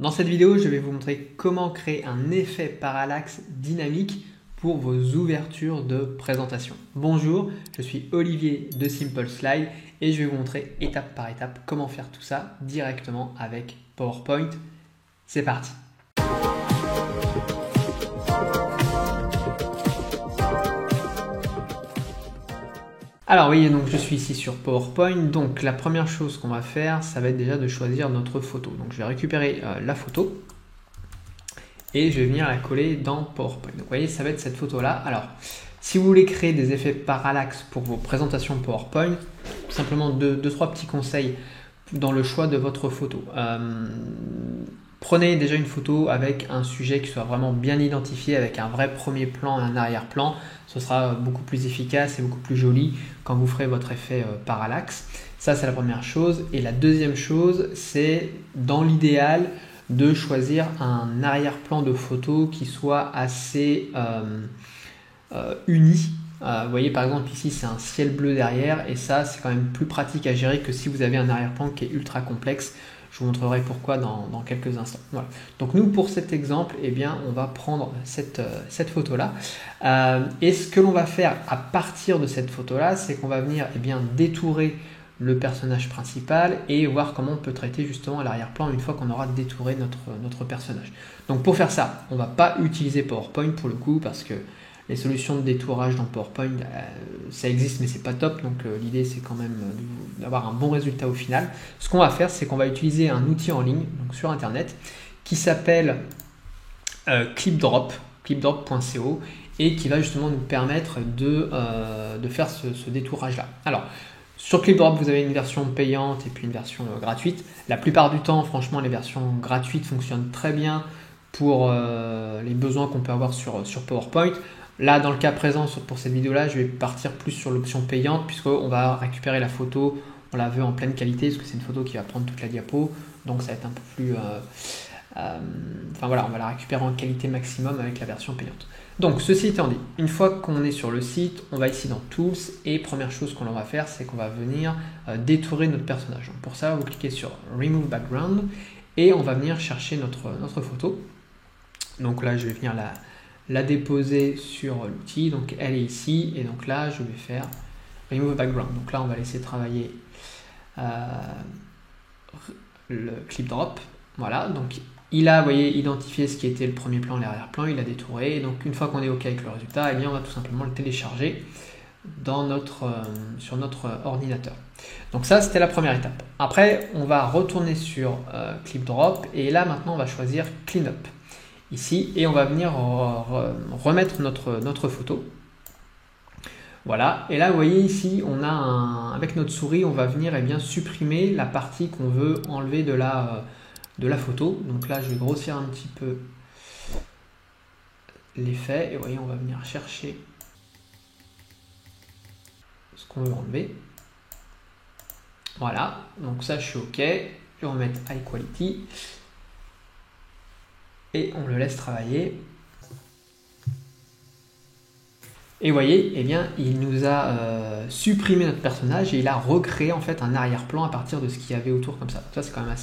Dans cette vidéo, je vais vous montrer comment créer un effet parallaxe dynamique pour vos ouvertures de présentation. Bonjour, je suis Olivier de Simple Slide et je vais vous montrer étape par étape comment faire tout ça directement avec PowerPoint. C'est parti! Alors oui, donc je suis ici sur PowerPoint, donc la première chose qu'on va faire, ça va être déjà de choisir notre photo. Donc je vais récupérer la photo et je vais venir la coller dans PowerPoint. Donc vous voyez, ça va être cette photo-là. Alors, si vous voulez créer des effets parallaxe pour vos présentations PowerPoint, simplement deux, trois petits conseils dans le choix de votre photo. Prenez déjà une photo avec un sujet qui soit vraiment bien identifié, avec un vrai premier plan et un arrière-plan. Ce sera beaucoup plus efficace et beaucoup plus joli quand vous ferez votre effet parallaxe. Ça, c'est la première chose. Et la deuxième chose, c'est dans l'idéal de choisir un arrière-plan de photo qui soit assez uni. Vous voyez, par exemple, ici, c'est un ciel bleu derrière. Et ça, c'est quand même plus pratique à gérer que si vous avez un arrière-plan qui est ultra complexe. Je vous montrerai pourquoi dans quelques instants. Voilà. Donc nous, pour cet exemple, eh bien, on va prendre cette photo-là. Et ce que l'on va faire à partir de cette photo-là, c'est qu'on va venir détourer le personnage principal et voir comment on peut traiter justement à l'arrière-plan une fois qu'on aura détouré notre personnage. Donc pour faire ça, on ne va pas utiliser PowerPoint pour le coup parce que les solutions de détourage dans PowerPoint, ça existe mais c'est pas top, donc l'idée c'est quand même d'avoir un bon résultat au final. Ce qu'on va faire, c'est qu'on va utiliser un outil en ligne, donc sur internet, qui s'appelle clipdrop.co et qui va justement nous permettre de faire ce détourage-là. Alors, sur Clipdrop, vous avez une version payante et puis une version gratuite. La plupart du temps, franchement, les versions gratuites fonctionnent très bien pour les besoins qu'on peut avoir sur PowerPoint. Là, dans le cas présent, pour cette vidéo-là, je vais partir plus sur l'option payante puisqu'on va récupérer la photo, on la veut en pleine qualité parce que c'est une photo qui va prendre toute la diapo. Donc, ça va être un peu plus... enfin voilà, on va la récupérer en qualité maximum avec la version payante. Donc, ceci étant dit, une fois qu'on est sur le site, on va ici dans Tools et première chose qu'on va faire, c'est qu'on va venir détourer notre personnage. Donc, pour ça, vous cliquez sur Remove Background et on va venir chercher notre photo. Donc là, je vais venir la déposer sur l'outil, donc elle est ici, et donc là je vais faire Remove Background. Donc là on va laisser travailler le clip drop. Voilà, donc il a, vous voyez, identifié ce qui était le premier plan et l'arrière-plan, il a détouré, et donc une fois qu'on est OK avec le résultat, eh bien, on va tout simplement le télécharger sur notre ordinateur. Donc ça, c'était la première étape. Après, on va retourner sur clip drop, et là maintenant on va choisir Clean Up ici et on va venir remettre notre photo. Voilà, et là vous voyez ici on a avec notre souris on va venir supprimer la partie qu'on veut enlever de la photo. Donc là je vais grossir un petit peu l'effet et vous voyez on va venir chercher ce qu'on veut enlever. Voilà, donc ça je suis OK, je vais remettre High Quality et on le laisse travailler. Et vous voyez, eh bien, il nous a supprimé notre personnage et il a recréé en fait un arrière-plan à partir de ce qu'il y avait autour comme ça. Ça c'est quand même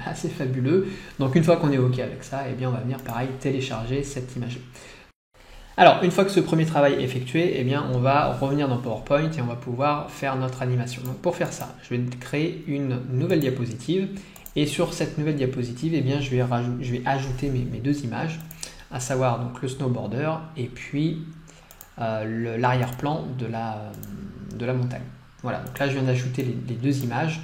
assez fabuleux. Donc une fois qu'on est OK avec ça, eh bien, on va venir pareil télécharger cette image. Alors une fois que ce premier travail est effectué, eh bien, on va revenir dans PowerPoint et on va pouvoir faire notre animation. Donc pour faire ça, je vais créer une nouvelle diapositive. Et sur cette nouvelle diapositive, eh bien, je vais ajouter mes deux images, à savoir donc, le snowboarder et puis l'arrière-plan de la montagne. Voilà, donc là je viens d'ajouter les deux images.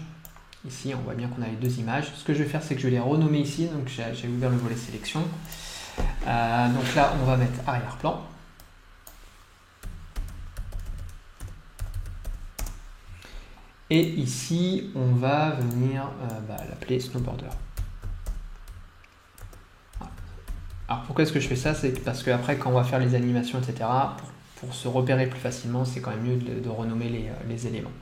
Ici, on voit bien qu'on a les deux images. Ce que je vais faire, c'est que je vais les renommer ici. Donc j'ai ouvert le volet sélection. Donc là, on va mettre arrière-plan. Et ici, on va venir l'appeler snowboarder. Alors pourquoi est-ce que je fais ça? C'est parce qu'après, quand on va faire les animations, etc., pour se repérer plus facilement, c'est quand même mieux de renommer les éléments.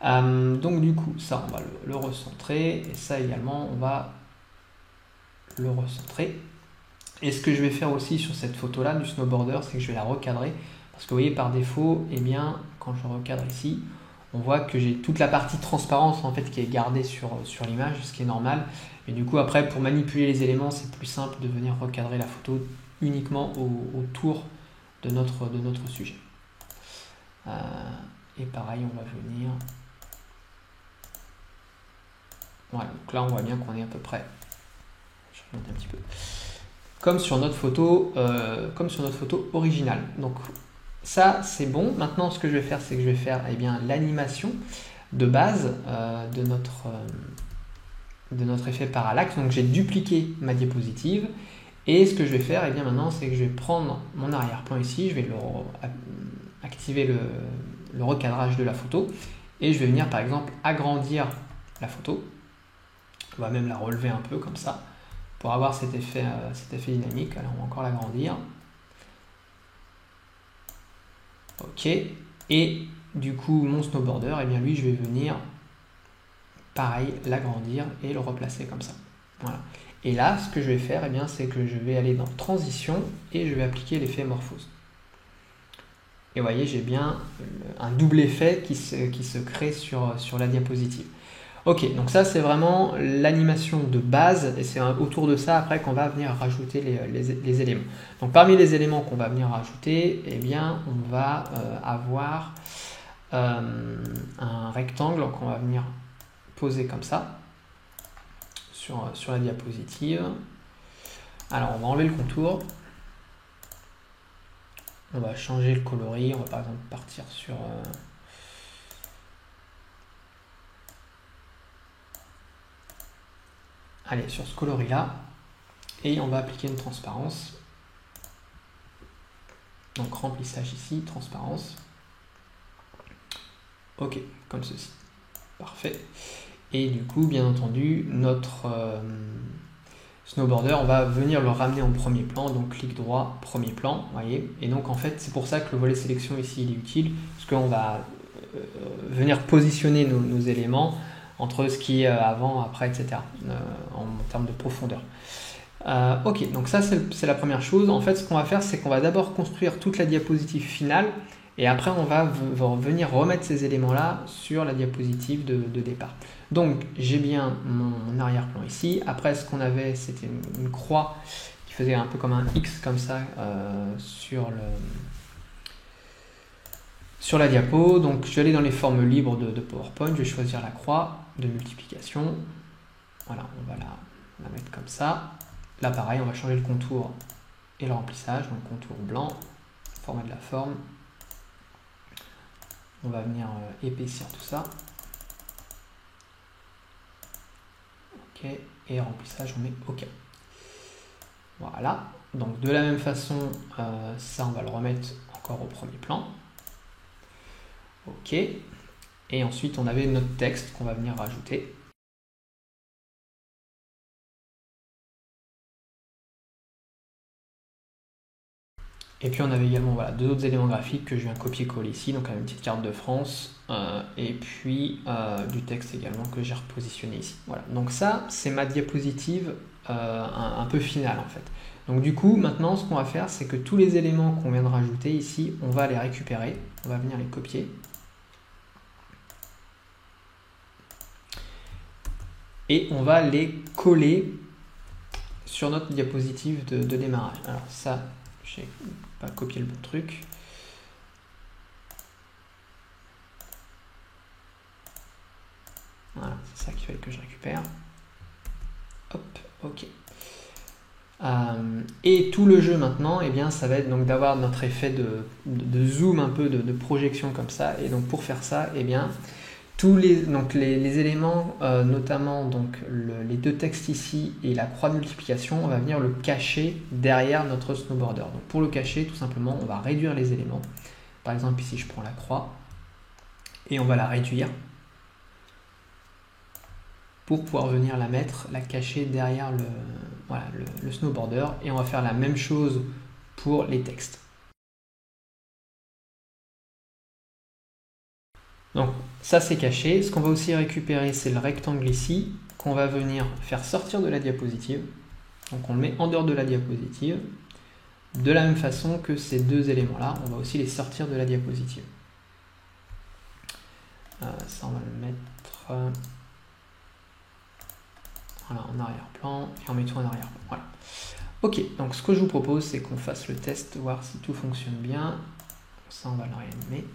Donc du coup, ça, on va le recentrer. Et ça également, on va le recentrer. Et ce que je vais faire aussi sur cette photo-là du snowboarder, c'est que je vais la recadrer. Parce que vous voyez, par défaut, eh bien, quand je recadre ici, on voit que j'ai toute la partie transparence en fait qui est gardée sur l'image, ce qui est normal. Et du coup après pour manipuler les éléments, c'est plus simple de venir recadrer la photo uniquement autour de notre sujet. Et pareil, on va venir. Voilà, donc là on voit bien qu'on est à peu près. Je remonte un petit peu. Comme sur notre photo originale. Donc ça c'est bon. Maintenant ce que je vais faire, c'est que je vais faire l'animation de base de notre effet parallaxe. Donc j'ai dupliqué ma diapositive et ce que je vais faire maintenant, c'est que je vais prendre mon arrière-plan ici, je vais activer le recadrage de la photo et je vais venir par exemple agrandir la photo. On va même la relever un peu comme ça pour avoir cet effet dynamique. Alors on va encore l'agrandir. Ok. Et du coup mon snowboarder, lui je vais venir pareil l'agrandir et le replacer comme ça. Voilà. Et là ce que je vais faire, c'est que je vais aller dans transition et je vais appliquer l'effet morphose. Et vous voyez, j'ai bien un double effet qui se crée sur la diapositive. Ok, donc ça c'est vraiment l'animation de base et c'est autour de ça après qu'on va venir rajouter les éléments. Donc parmi les éléments qu'on va venir rajouter, on va avoir un rectangle qu'on va venir poser comme ça sur la diapositive. Alors on va enlever le contour. On va changer le coloris, on va par exemple partir sur... Allez, sur ce coloris-là, et on va appliquer une transparence. Donc remplissage ici, transparence. Ok, comme ceci. Parfait. Et du coup, bien entendu, notre snowboarder, on va venir le ramener en premier plan, donc clic droit, premier plan, vous voyez. Et donc en fait, c'est pour ça que le volet sélection ici, il est utile, parce qu'on va venir positionner nos éléments entre ce qui est avant, après, etc. En termes de profondeur. Ok, donc ça c'est la première chose. En fait, ce qu'on va faire, c'est qu'on va d'abord construire toute la diapositive finale, et après on va venir remettre ces éléments-là sur la diapositive de départ. Donc j'ai bien mon arrière-plan ici. Après, ce qu'on avait, c'était une croix qui faisait un peu comme un X comme ça sur la diapo. Donc je vais aller dans les formes libres de PowerPoint, je vais choisir la croix de multiplication. Voilà, on va la mettre comme ça. Là pareil, on va changer le contour et le remplissage, donc contour blanc, format de la forme. On va venir épaissir tout ça. Ok, et remplissage, on met OK. Voilà, donc de la même façon, ça on va le remettre encore au premier plan. Ok, et ensuite on avait notre texte qu'on va venir rajouter. Et puis on avait également deux autres éléments graphiques que je viens copier-coller ici, donc une petite carte de France, et puis du texte également que j'ai repositionné ici. Voilà, donc ça c'est ma diapositive un peu finale en fait. Donc du coup maintenant ce qu'on va faire, c'est que tous les éléments qu'on vient de rajouter ici, on va les récupérer, on va venir les copier. Et on va les coller sur notre diapositive de démarrage. Alors ça, j'ai pas copié le bon truc. Voilà, c'est ça qu'il fallait que je récupère. Hop, ok. Et tout le jeu maintenant, ça va être donc d'avoir notre effet de zoom, un peu de projection comme ça. Et donc pour faire ça, tous les éléments, notamment donc les deux textes ici et la croix de multiplication, on va venir le cacher derrière notre snowboarder. Donc pour le cacher, tout simplement, on va réduire les éléments. Par exemple, ici, je prends la croix et on va la réduire pour pouvoir venir la cacher derrière le snowboarder. Et on va faire la même chose pour les textes. Donc ça c'est caché. Ce qu'on va aussi récupérer, c'est le rectangle ici, qu'on va venir faire sortir de la diapositive. Donc on le met en dehors de la diapositive. De la même façon que ces deux éléments-là, on va aussi les sortir de la diapositive. Ça, on va le mettre voilà, en arrière-plan et en mettant en arrière-plan. Voilà. Ok, donc ce que je vous propose, c'est qu'on fasse le test, voir si tout fonctionne bien. Ça, on va le réanimer.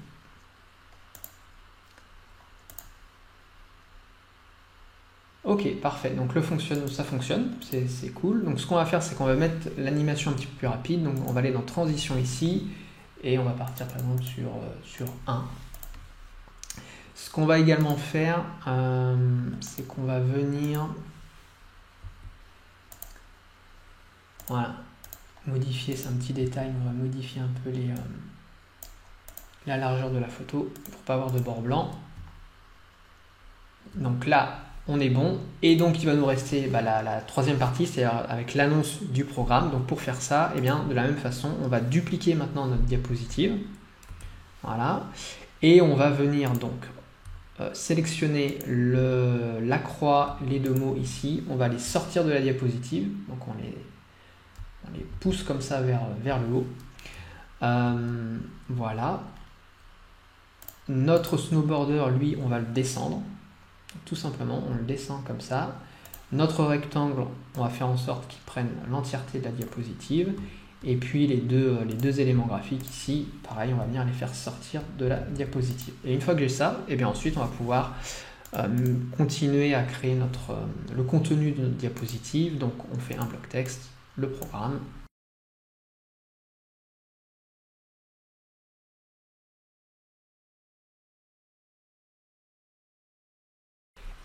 Ok, parfait. Donc ça fonctionne, c'est cool. Donc ce qu'on va faire, c'est qu'on va mettre l'animation un petit peu plus rapide. Donc on va aller dans transition ici et on va partir par exemple sur 1. Ce qu'on va également faire, c'est qu'on va venir voilà, modifier, c'est un petit détail, on va modifier un peu la largeur de la photo pour pas avoir de bord blanc. Donc là, on est bon. Et donc, il va nous rester la troisième partie, c'est-à-dire avec l'annonce du programme. Donc, pour faire ça, eh bien, de la même façon, on va dupliquer maintenant notre diapositive. Voilà. Et on va venir donc sélectionner la croix, les deux mots ici. On va les sortir de la diapositive. Donc, on les pousse comme ça vers le haut. Voilà. Notre snowboarder, lui, on va le descendre. Tout simplement, on le descend comme ça. Notre rectangle, on va faire en sorte qu'il prenne l'entièreté de la diapositive. Et puis les deux éléments graphiques ici, pareil, on va venir les faire sortir de la diapositive. Et une fois que j'ai ça, et bien ensuite on va pouvoir continuer à créer le contenu de notre diapositive. Donc on fait un bloc texte, le programme.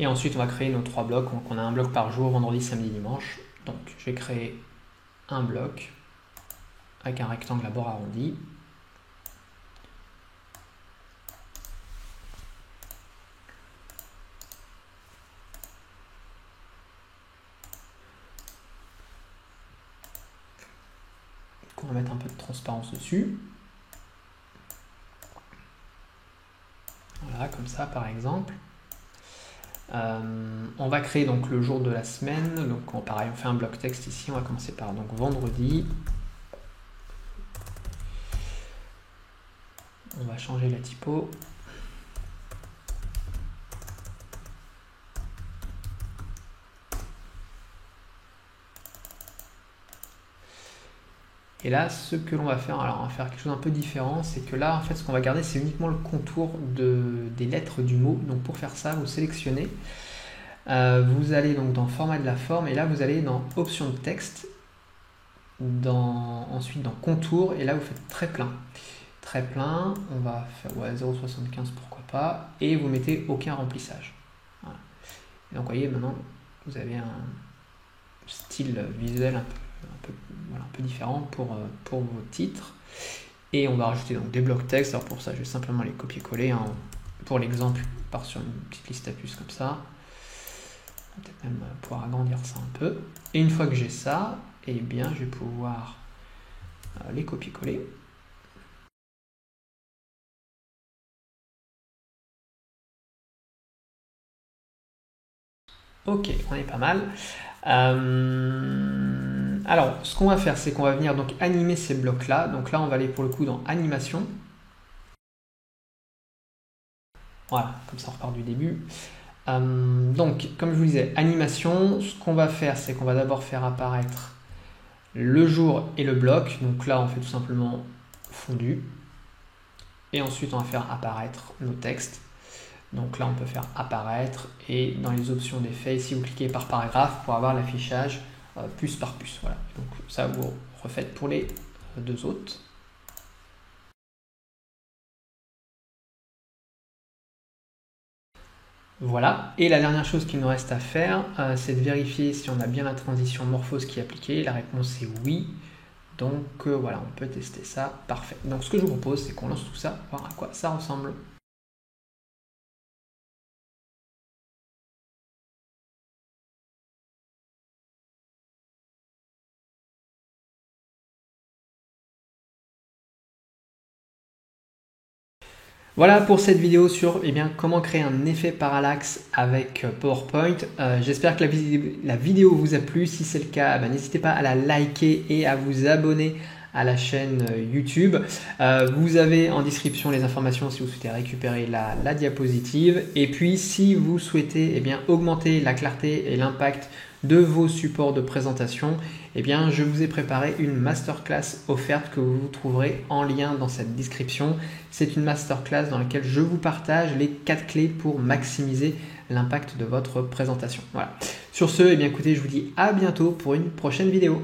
Et ensuite, on va créer nos 3 blocs. Donc, on a un bloc par jour, vendredi, samedi, dimanche. Donc, je vais créer un bloc avec un rectangle à bord arrondi. Donc, on va mettre un peu de transparence dessus. Voilà, comme ça, par exemple. On va créer donc le jour de la semaine. Donc pareil, on fait un bloc texte ici. On va commencer par donc vendredi. On va changer la typo. Et là, ce que l'on va faire, alors on va faire quelque chose un peu différent, c'est que là, en fait, ce qu'on va garder, c'est uniquement le contour des lettres du mot. Donc pour faire ça, vous sélectionnez, vous allez donc dans format de la forme, et là, vous allez dans option de texte, ensuite dans contour, et là, vous faites très plein. Très plein, on va faire 0,75, pourquoi pas, et vous mettez aucun remplissage. Voilà. Et donc, vous voyez, maintenant, vous avez un style visuel un peu différent pour vos titres. Et on va rajouter donc des blocs texte. Alors pour ça, je vais simplement les copier-coller. Hein. Pour l'exemple, je pars sur une petite liste à puces comme ça. On va peut-être même pouvoir agrandir ça un peu. Et une fois que j'ai ça, eh bien, je vais pouvoir les copier-coller. Ok, on est pas mal. Alors, ce qu'on va faire, c'est qu'on va venir donc animer ces blocs-là. Donc là, on va aller pour le coup dans animation. Voilà, comme ça on repart du début. Donc, comme je vous disais, animation, ce qu'on va faire, c'est qu'on va d'abord faire apparaître le jour et le bloc. Donc là, on fait tout simplement fondu. Et ensuite, on va faire apparaître nos textes. Donc là, on peut faire apparaître. Et dans les options d'effet, ici, vous cliquez par paragraphe pour avoir l'affichage puce par puce. Voilà. Donc ça, vous refaites pour les deux autres. Voilà, et la dernière chose qu'il nous reste à faire, c'est de vérifier si on a bien la transition morphose qui est appliquée. La réponse est oui. Donc voilà, on peut tester ça. Parfait. Donc ce que je vous propose, c'est qu'on lance tout ça, voir à quoi ça ressemble. Voilà pour cette vidéo sur comment créer un effet parallaxe avec PowerPoint. J'espère que la vidéo vous a plu. Si c'est le cas, n'hésitez pas à la liker et à vous abonner à la chaîne YouTube. Vous avez en description les informations si vous souhaitez récupérer la diapositive. Et puis si vous souhaitez augmenter la clarté et l'impact de vos supports de présentation, je vous ai préparé une masterclass offerte que vous trouverez en lien dans cette description. C'est une masterclass dans laquelle je vous partage les 4 clés pour maximiser l'impact de votre présentation. Voilà. Sur ce, écoutez, je vous dis à bientôt pour une prochaine vidéo.